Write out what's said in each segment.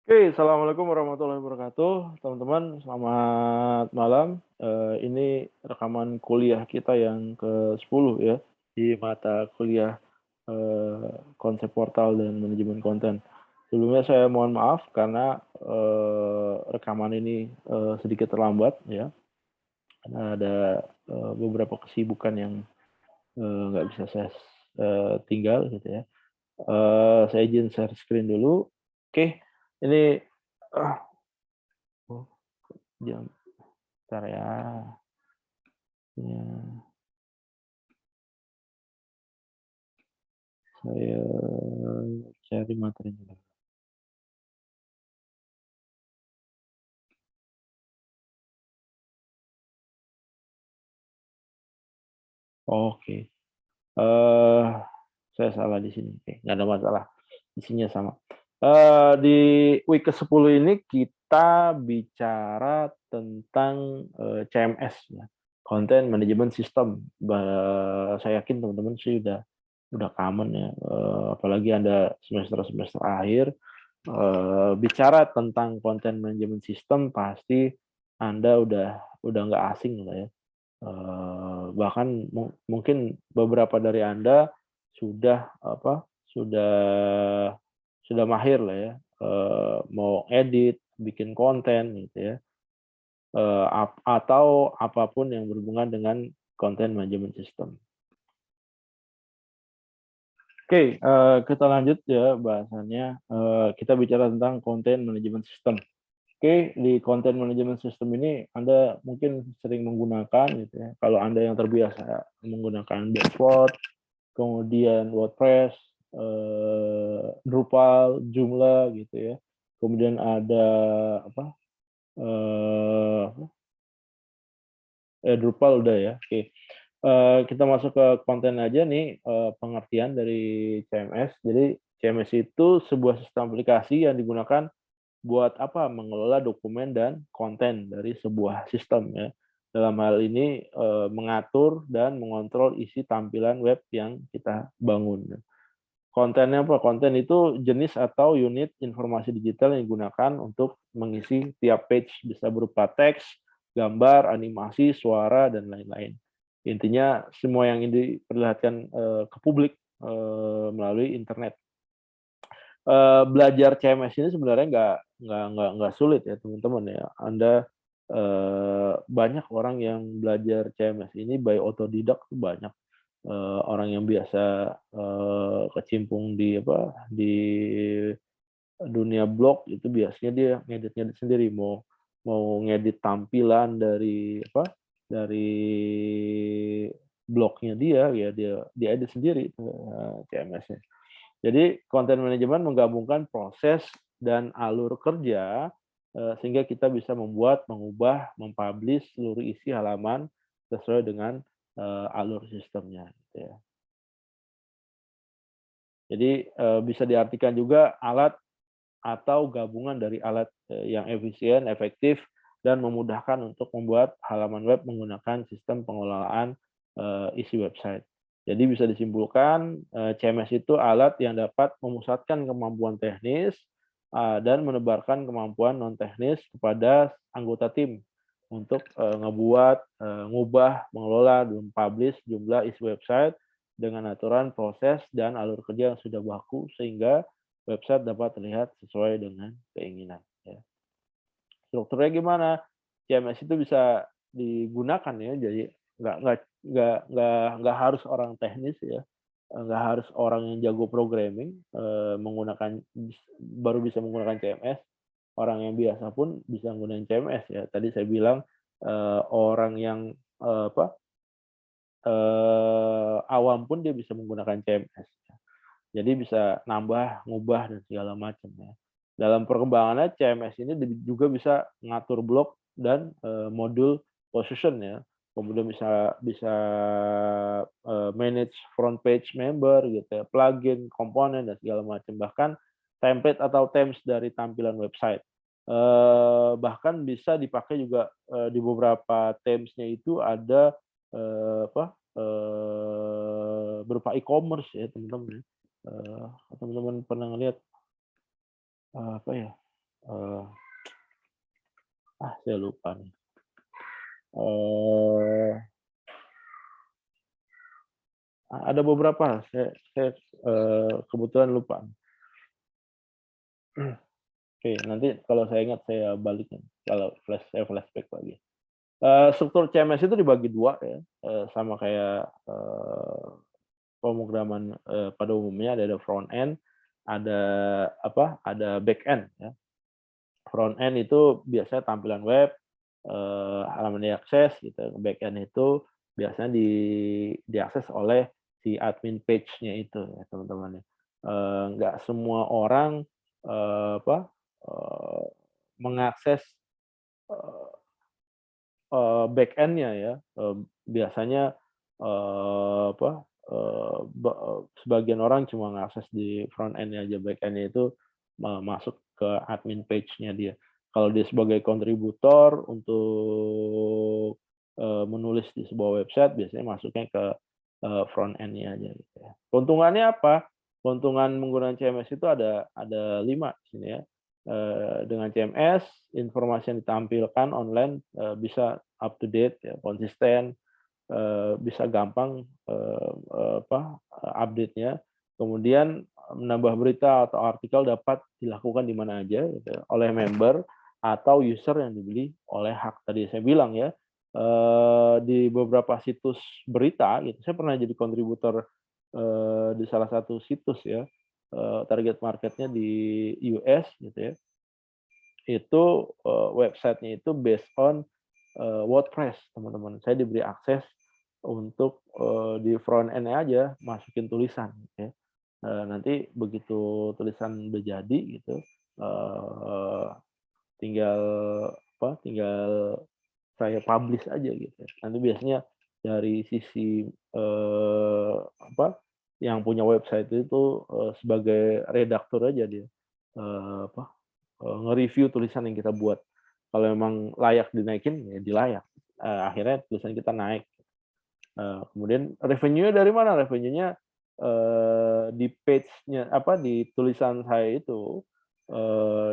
Oke, assalamualaikum warahmatullahi wabarakatuh, teman-teman. Selamat malam. Ini rekaman kuliah kita yang ke-10 ya di mata kuliah konsep portal dan manajemen konten. Sebelumnya saya mohon maaf karena rekaman ini sedikit terlambat ya, karena ada beberapa kesibukan yang nggak bisa saya tinggal gitu ya. Saya izin share screen dulu. Oke, ini ah, oh, jam bentar ya. Ya, saya cari materinya. Oke. Eh, saya salah di sini. Oke, nggak ada masalah. Isinya sama. Di week ke-10 ini kita bicara tentang CMS ya, Content Management System. Saya yakin teman-teman sih udah common ya, apalagi Anda semester-semester akhir. Bicara tentang content management system pasti Anda udah nggak asing lah ya. Bahkan mungkin beberapa dari Anda sudah apa, sudah mahir lah ya, mau edit, bikin konten gitu ya, atau apapun yang berhubungan dengan content management system. Oke, kita lanjut ya bahasannya, kita bicara tentang content management system. Oke, di content management system ini Anda mungkin sering menggunakan gitu ya. Kalau Anda yang terbiasa menggunakan Blogspot, kemudian WordPress, Drupal, Joomla gitu ya. Kemudian ada apa? Eh, Drupal udah ya. Oke. Kita masuk ke konten aja nih, pengertian dari CMS. Jadi CMS itu sebuah sistem aplikasi yang digunakan buat apa? Mengelola dokumen dan konten dari sebuah sistem ya. Dalam hal ini mengatur dan mengontrol isi tampilan web yang kita bangun. Kontennya apa? Konten itu jenis atau unit informasi digital yang digunakan untuk mengisi tiap page, bisa berupa teks, gambar, animasi, suara, dan lain-lain. Intinya semua yang ini diperlihatkan ke publik melalui internet. Belajar CMS ini sebenarnya nggak sulit ya teman-teman ya. Anda banyak orang yang belajar CMS ini by otodidak tuh banyak. Orang yang biasa kecimpung di apa di dunia blog itu biasanya dia ngedit-ngedit sendiri, mau mau ngedit tampilan dari apa dari blognya dia ya dia edit sendiri CMS-nya. Jadi content management menggabungkan proses dan alur kerja, sehingga kita bisa membuat, mengubah, mempublish seluruh isi halaman sesuai dengan, alur sistemnya gitu ya. Jadi, bisa diartikan juga alat atau gabungan dari alat, yang efisien, efektif, dan memudahkan untuk membuat halaman web menggunakan sistem pengelolaan, isi website. Jadi bisa disimpulkan, CMS itu alat yang dapat memusatkan kemampuan teknis, dan menebarkan kemampuan non teknis kepada anggota tim untuk, ngebuat, ngubah, mengelola, dan publish jumlah isi website dengan aturan, proses, dan alur kerja yang sudah baku sehingga website dapat terlihat sesuai dengan keinginan, ya. Strukturnya gimana? CMS itu bisa digunakan ya, jadi nggak harus orang teknis ya, nggak harus orang yang jago programming, menggunakan baru bisa menggunakan CMS, orang yang biasa pun bisa menggunakan CMS ya. Tadi saya bilang, orang yang, apa, awam pun dia bisa menggunakan CMS. Jadi bisa nambah, ngubah, dan segala macam ya. Dalam perkembangannya CMS ini juga bisa ngatur blok dan, modul position ya. Kemudian bisa bisa, manage front page member gitu ya, plugin, komponen, dan segala macam. Bahkan template atau themes dari tampilan website. Bahkan bisa dipakai juga, di beberapa themes-nya itu ada, apa, berupa e-commerce ya teman-teman ya. Teman-teman pernah ngelihat, apa ya, Eh, saya lupa nih. Eh, ada beberapa, saya kebetulan lupa. Oke, nanti kalau saya ingat saya balikin. Kalau saya flashback lagi. Struktur CMS itu dibagi dua ya, sama kayak pemrograman pada umumnya ada front end, ada ada back end ya. Front end itu biasanya tampilan web, halaman diakses gitu. Back end itu biasanya diakses oleh si admin page-nya itu ya teman-teman ya. Nggak semua orang mengakses back end-nya ya. Biasanya sebagian orang cuma mengakses di front end-nya aja, back end-nya itu masuk ke admin page-nya dia. Kalau dia sebagai kontributor untuk menulis di sebuah website, biasanya masuknya ke front end-nya aja gitu ya. Keuntungannya apa? Keuntungan menggunakan CMS itu ada 5 di sini ya. Dengan CMS, informasi yang ditampilkan online bisa up to date ya, konsisten, bisa gampang update-nya. Kemudian menambah berita atau artikel dapat dilakukan di mana aja gitu, ya, oleh member atau user yang dibeli oleh hak. Tadi saya bilang ya, di beberapa situs berita gitu, saya pernah jadi kontributor di salah satu situs ya, target marketnya di US gitu ya. Itu websitenya itu based on WordPress, teman-teman. Saya diberi akses untuk di front end-nya aja masukin tulisan ya. Nanti begitu tulisan udah jadi gitu, tinggal tinggal saya publish aja gitu. Nanti biasanya dari sisi yang punya website itu sebagai redaktur aja dia, nge-review tulisan yang kita buat. Kalau memang layak dinaikin, ya dilayak. Akhirnya tulisan kita naik. Kemudian revenue-nya dari mana? Revenue-nya di page-nya di tulisan saya itu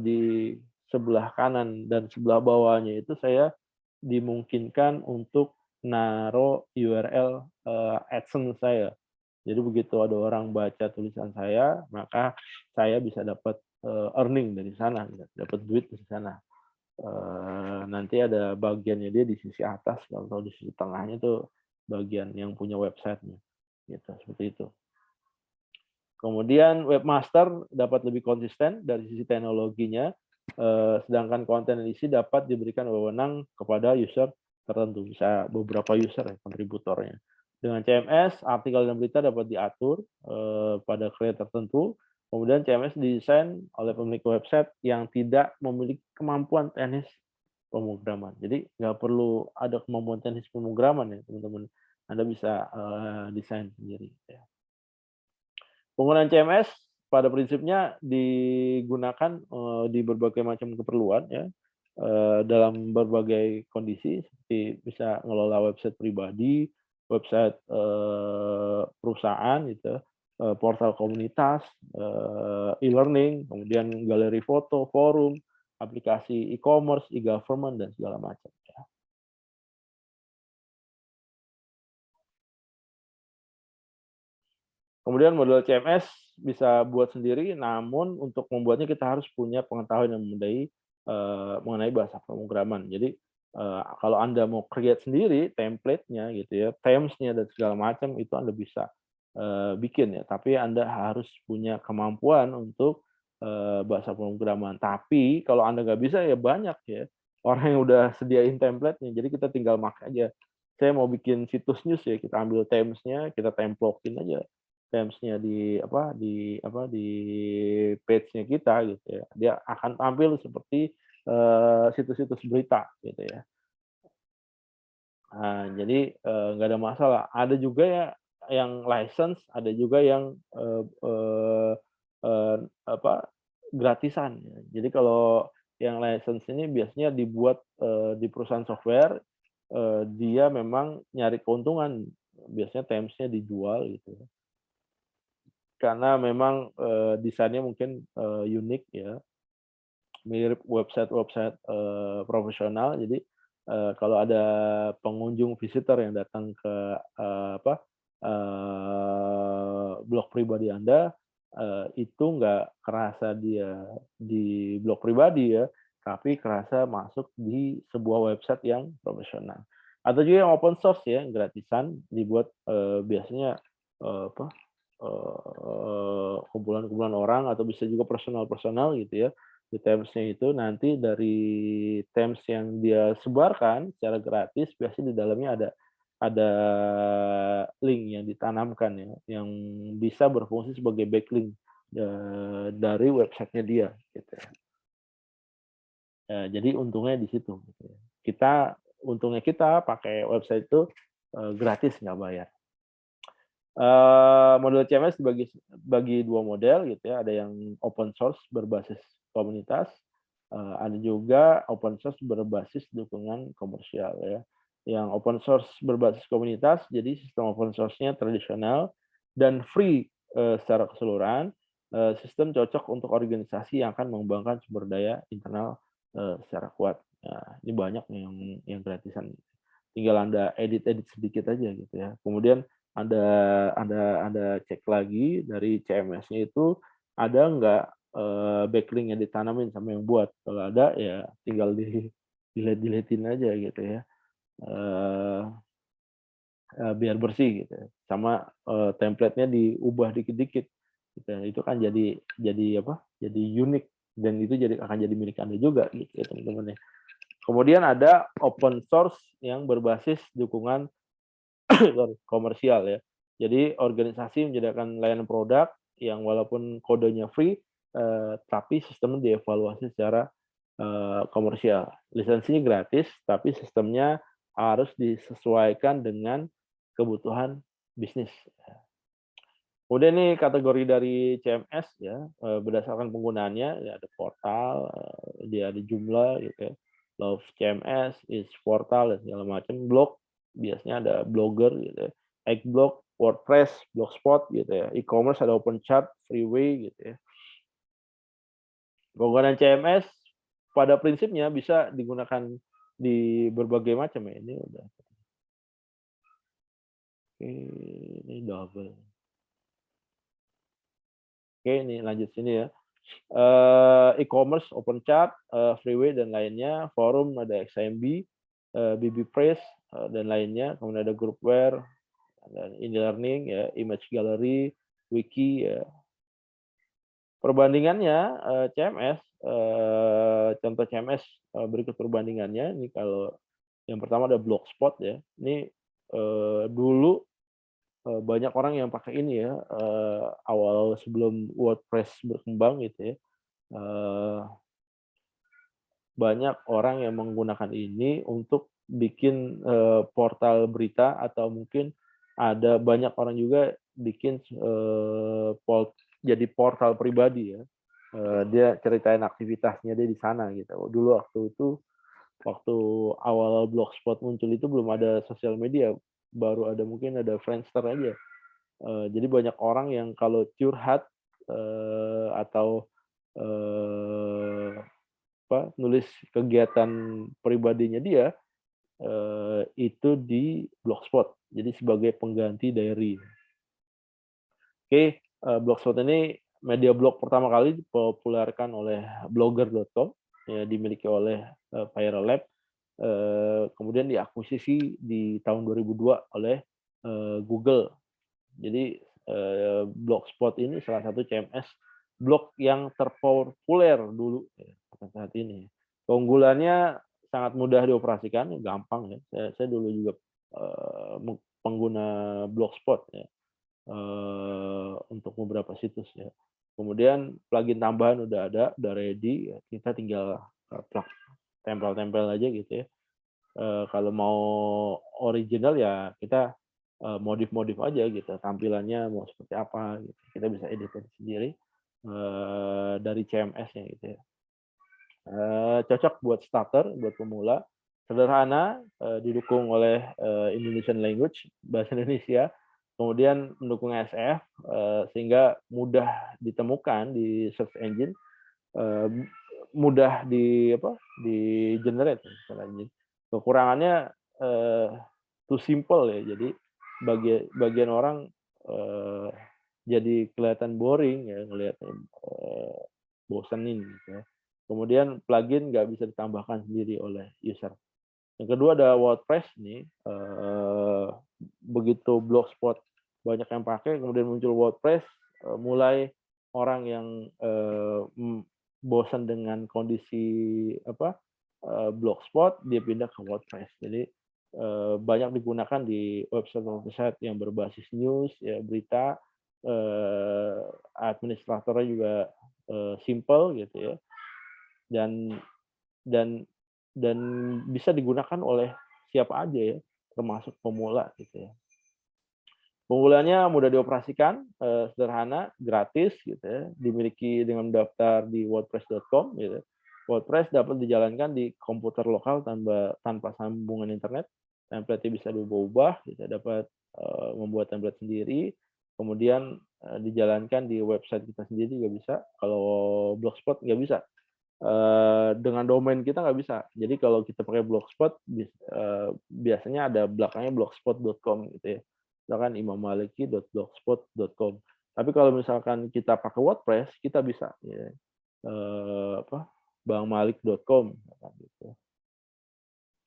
di sebelah kanan dan sebelah bawahnya itu saya dimungkinkan untuk naruh URL AdSense saya. Jadi begitu ada orang baca tulisan saya, maka saya bisa dapat earning dari sana, gitu, dapat duit dari sana. Nanti ada bagiannya dia di sisi atas, kalau di sisi tengahnya itu bagian yang punya websitenya, gitu, seperti itu. Kemudian webmaster dapat lebih konsisten dari sisi teknologinya, sedangkan konten yang diisi dapat diberikan wewenang kepada user tertentu, bisa beberapa user ya, kontributornya. Dengan CMS, artikel dan berita dapat diatur pada creator tertentu. Kemudian CMS didesain oleh pemilik website yang tidak memiliki kemampuan teknis pemrograman. Jadi nggak perlu ada kemampuan teknis pemrograman ya teman-teman. Anda bisa desain sendiri. Ya. Penggunaan CMS pada prinsipnya digunakan di berbagai macam keperluan ya, dalam berbagai kondisi seperti bisa ngelola website pribadi, website perusahaan gitu, portal komunitas, e-learning, kemudian galeri foto, forum, aplikasi e-commerce, e-government dan segala macam ya. Kemudian model CMS bisa buat sendiri, namun untuk membuatnya kita harus punya pengetahuan yang memadai mengenai bahasa pemrograman. Jadi kalau Anda mau create sendiri template-nya gitu ya, themes-nya dan segala macam itu Anda bisa bikin ya. Tapi Anda harus punya kemampuan untuk bahasa pemrograman. Tapi kalau Anda nggak bisa ya banyak ya orang yang udah sediain template-nya. Jadi kita tinggal make aja. Saya mau bikin situs news ya, kita ambil themes-nya, kita templokin aja themes-nya di page-nya kita gitu ya. Dia akan tampil seperti situs-situs berita gitu ya. Nah, jadi nggak ada masalah. Ada juga ya yang license, ada juga yang eee eee, apa, gratisan ya. Jadi kalau yang license ini biasanya dibuat di perusahaan software, dia memang nyari keuntungan, biasanya themes-nya dijual gitu ya. Karena memang desainnya mungkin unik ya. mirip website-website profesional. Jadi kalau ada pengunjung visitor yang datang ke blog pribadi Anda, itu nggak kerasa dia di blog pribadi ya, tapi kerasa masuk di sebuah website yang profesional. Atau juga yang open source ya, gratisan dibuat biasanya kumpulan-kumpulan orang atau bisa juga personal-personal gitu ya. Di Themes-nya itu nanti dari Themes yang dia sebarkan secara gratis, biasanya di dalamnya ada link yang ditanamkan ya, yang bisa berfungsi sebagai backlink dari websitenya dia gitu ya. Jadi untungnya di situ gitu ya. Untungnya kita pakai website itu gratis, nggak bayar. Model CMS bagi dua model gitu ya, ada yang open source berbasis komunitas, ada juga open source berbasis dukungan komersial ya. Yang open source berbasis komunitas, jadi sistem open source-nya tradisional dan free secara keseluruhan. Sistem cocok untuk organisasi yang akan mengembangkan sumber daya internal secara kuat. Nah, ini banyak yang gratisan. Tinggal Anda edit-edit sedikit aja gitu ya. Kemudian Anda cek lagi dari CMS-nya itu ada nggak backlink yang ditanamin sama yang buat. Kalau ada ya tinggal delete-deletein aja gitu ya. Biar bersih gitu ya. Sama template-nya diubah dikit-dikit. Gitu. Itu kan jadi apa? Jadi unik dan itu akan jadi milik Anda juga gitu ya teman-teman ya. Kemudian ada open source yang berbasis dukungan komersial ya. Jadi organisasi menyediakan layanan produk yang walaupun kodenya free, tapi sistemnya dievaluasi secara komersial. Lisensinya gratis, tapi sistemnya harus disesuaikan dengan kebutuhan bisnis. Kemudian nih kategori dari CMS ya, berdasarkan penggunaannya, ya ada portal, dia ada jumlah gitu ya. Love CMS, is portal dan segala macam. Blog, biasanya ada blogger gitu ya. Eggblock, WordPress, Blogspot gitu ya. E-commerce ada OpenChat, Freeway gitu ya. Penggunaan CMS pada prinsipnya bisa digunakan di berbagai macam ya. Ini udah. Oke, ini double. Oke, ini lanjut sini ya. E-commerce, OpenChat, Freeway dan lainnya, forum ada XMB, BBPress dan lainnya, kemudian ada Groupware, dan e-learning ya, image gallery, wiki ya. Perbandingannya CMS, contoh CMS berikut perbandingannya. Ini kalau yang pertama ada Blogspot ya. Ini dulu banyak orang yang pakai ini ya, awal sebelum WordPress berkembang gitu ya. Banyak orang yang menggunakan ini untuk bikin portal berita atau mungkin ada banyak orang juga bikin jadi portal pribadi ya. Dia ceritain aktivitasnya dia di sana gitu. Dulu waktu awal Blogspot muncul itu belum ada sosial media, baru ada mungkin ada Friendster aja. Jadi banyak orang yang kalau curhat atau nulis kegiatan pribadinya dia itu di Blogspot. Jadi sebagai pengganti diary. Oke, Blogspot ini media blog pertama kali dipopulerkan oleh blogger.com, ya, dimiliki oleh Viral Lab. Kemudian diakuisisi di tahun 2002 oleh Google. Jadi Blogspot ini salah satu CMS blog yang terpopuler dulu saat ini. Keunggulannya sangat mudah dioperasikan, gampang ya. Saya dulu juga pengguna Blogspot ya, untuk beberapa situs ya. Kemudian plugin tambahan udah ready, ya. Kita tinggal plug tempel-tempel aja gitu ya. Kalau mau original ya kita modif-modif aja gitu, tampilannya mau seperti apa gitu. Kita bisa edit sendiri dari CMS-nya gitu ya. Cocok buat starter, buat pemula, sederhana, didukung oleh Indonesian language, bahasa Indonesia, kemudian mendukung SF, sehingga mudah ditemukan di search engine. mudah di generate istilahnya. Kekurangannya too simple ya. Jadi bagian orang eh, jadi kelihatan boring ya ngelihat bosenin gitu ya. Kemudian plugin nggak bisa ditambahkan sendiri oleh user. Yang kedua ada WordPress nih, begitu Blogspot banyak yang pakai, kemudian muncul WordPress, mulai orang yang bosan dengan kondisi Blogspot, dia pindah ke WordPress. Jadi banyak digunakan di website-website yang berbasis news, ya berita, administratornya juga simple gitu ya, dan dan dan bisa digunakan oleh siapa aja ya, termasuk pemula gitu ya. Penggunaannya mudah dioperasikan, sederhana, gratis gitu ya, dimiliki dengan daftar di wordpress.com gitu. WordPress dapat dijalankan di komputer lokal tanpa sambungan internet. Template-nya bisa diubah-ubah, kita dapat membuat template sendiri, kemudian dijalankan di website kita sendiri juga bisa. Kalau Blogspot nggak bisa. Dengan domain kita nggak bisa. Jadi kalau kita pakai Blogspot, biasanya ada belakangnya blogspot.com gitu ya. Misalkan imammaliki.blogspot.com. Tapi kalau misalkan kita pakai WordPress, kita bisa ya. bangmalik.com gitu.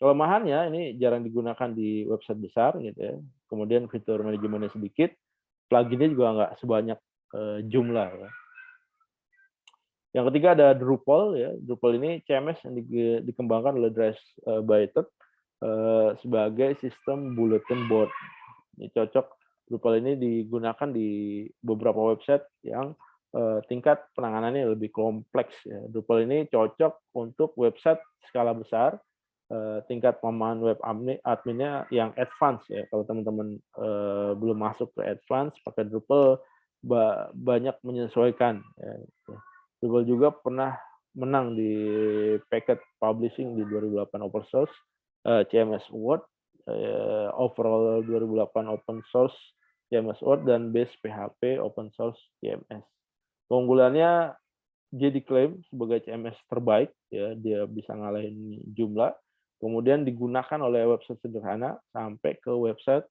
Kelemahannya ini jarang digunakan di website besar gitu ya. Kemudian fitur manajemennya sedikit, pluginnya juga nggak sebanyak jumlah ya. Yang ketiga ada Drupal ya. Drupal ini CMS yang dikembangkan oleh Dries-Buytert sebagai sistem bulletin board. Ini cocok, Drupal ini digunakan di beberapa website yang tingkat penanganannya lebih kompleks ya. Drupal ini cocok untuk website skala besar, tingkat pemahaman web adminnya yang advance ya. Kalau teman-teman belum masuk ke advance, pakai Drupal banyak menyesuaikan ya. Drupal juga pernah menang di Packet Publishing di 2008 Open Source CMS Award, overall 2008 Open Source CMS Award, dan Best PHP Open Source CMS. Keunggulannya dia diklaim sebagai CMS terbaik, ya dia bisa ngalahin Joomla. Kemudian digunakan oleh website sederhana sampai ke website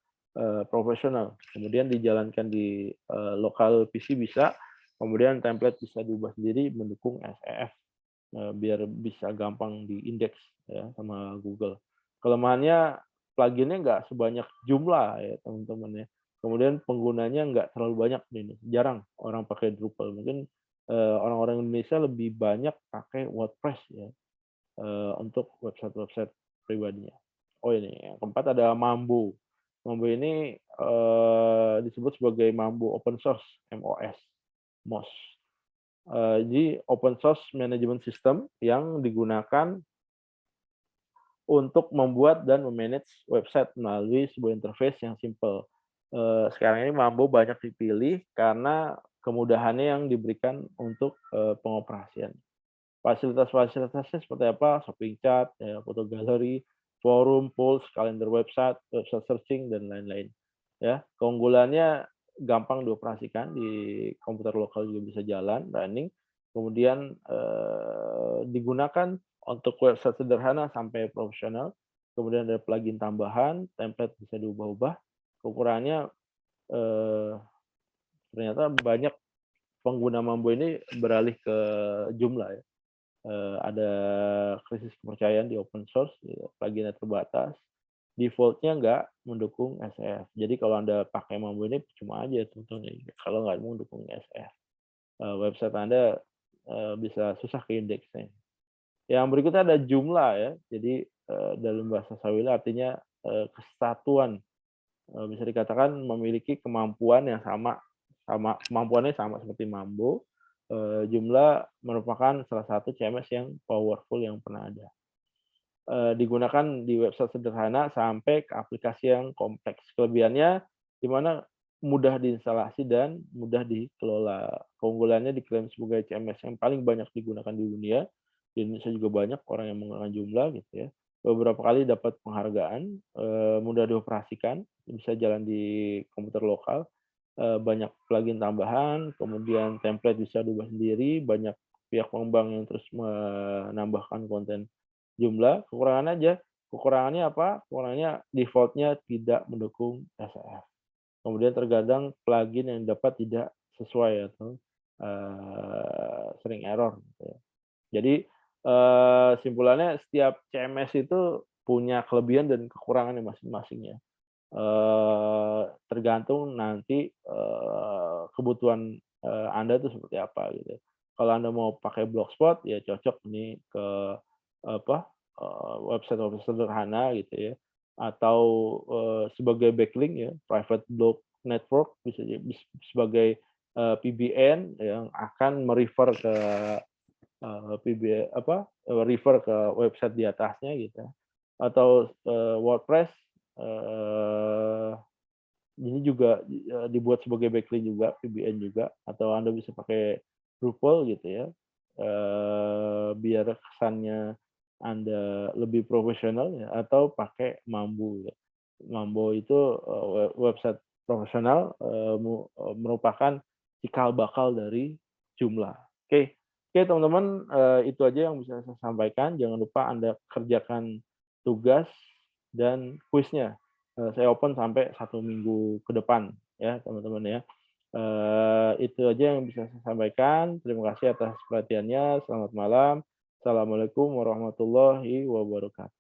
profesional. Kemudian dijalankan di lokal PC bisa. Kemudian template bisa diubah sendiri, mendukung SEF biar bisa gampang diindeks ya sama Google. Kelemahannya pluginnya nggak sebanyak jumlah ya teman-teman ya. Kemudian penggunanya nggak terlalu banyak nih, jarang orang pakai Drupal. Mungkin orang-orang Indonesia lebih banyak pakai WordPress ya untuk website-website pribadinya. Oh ini yang keempat ada Mambo. Mambo ini disebut sebagai Mambo Open Source MOS. Jadi open source management system yang digunakan untuk membuat dan memanage website melalui sebuah interface yang simple. Sekarang ini Mambo banyak dipilih karena kemudahannya yang diberikan untuk pengoperasian. Fasilitas-fasilitasnya seperti apa? Shopping chat, ya, foto galeri, forum, polls, kalender website, website searching, dan lain-lain. Ya, keunggulannya gampang dioperasikan di komputer lokal juga bisa jalan, running. Kemudian digunakan untuk website sederhana sampai profesional. Kemudian ada plugin tambahan, template bisa diubah-ubah. Kekurangannya ternyata banyak pengguna Mambo ini beralih ke Joomla ya. Ada krisis kepercayaan di open source, pluginnya terbatas, default-nya nggak mendukung SEF. Jadi kalau Anda pakai Mambo ini cuma aja sebetulnya kalau nggak mendukung SEF. Website Anda bisa susah ke indeksnya. Yang berikutnya ada Joomla ya. Jadi dalam bahasa Swahili artinya kesatuan. Bisa dikatakan memiliki kemampuan yang sama kemampuannya sama seperti Mambo. Joomla merupakan salah satu CMS yang powerful yang pernah ada. Digunakan di website sederhana sampai ke aplikasi yang kompleks. Kelebihannya di mana mudah diinstalasi dan mudah dikelola. Keunggulannya diklaim sebagai CMS yang paling banyak digunakan di dunia. Di Indonesia juga banyak orang yang menggunakan Joomla gitu ya. Beberapa kali dapat penghargaan, mudah dioperasikan, bisa jalan di komputer lokal, banyak plugin tambahan, kemudian template bisa diubah sendiri, banyak pihak pengembang yang terus menambahkan konten jumlah, kekurangannya apa? Kekurangannya default-nya tidak mendukung SEF. Kemudian terkadang plugin yang dapat tidak sesuai atau, sering error gitu ya. Jadi, simpulannya setiap CMS itu punya kelebihan dan kekurangannya masing-masing ya. Tergantung nanti, kebutuhan, Anda itu seperti apa gitu. Kalau Anda mau pakai Blogspot ya cocok ini ke apa, website-website sederhana gitu ya, atau, sebagai backlink ya, private blog network bisa sebagai, PBN yang akan ke, refer ke website di atasnya gitu ya, atau, WordPress, eee, ini juga, dibuat sebagai backlink juga, VPN juga, atau Anda bisa pakai Drupal gitu ya, biar kesannya Anda lebih profesional ya, atau pakai Mambo ya. Mambo itu, website profesional, merupakan cikal bakal dari Joomla. Oke oke teman-teman, itu aja yang bisa saya sampaikan. Jangan lupa Anda kerjakan tugas dan kuisnya. Saya open sampai 1 minggu ke depan ya, teman-teman ya. Itu aja yang bisa saya sampaikan. Terima kasih atas perhatiannya. Selamat malam. Assalamualaikum warahmatullahi wabarakatuh.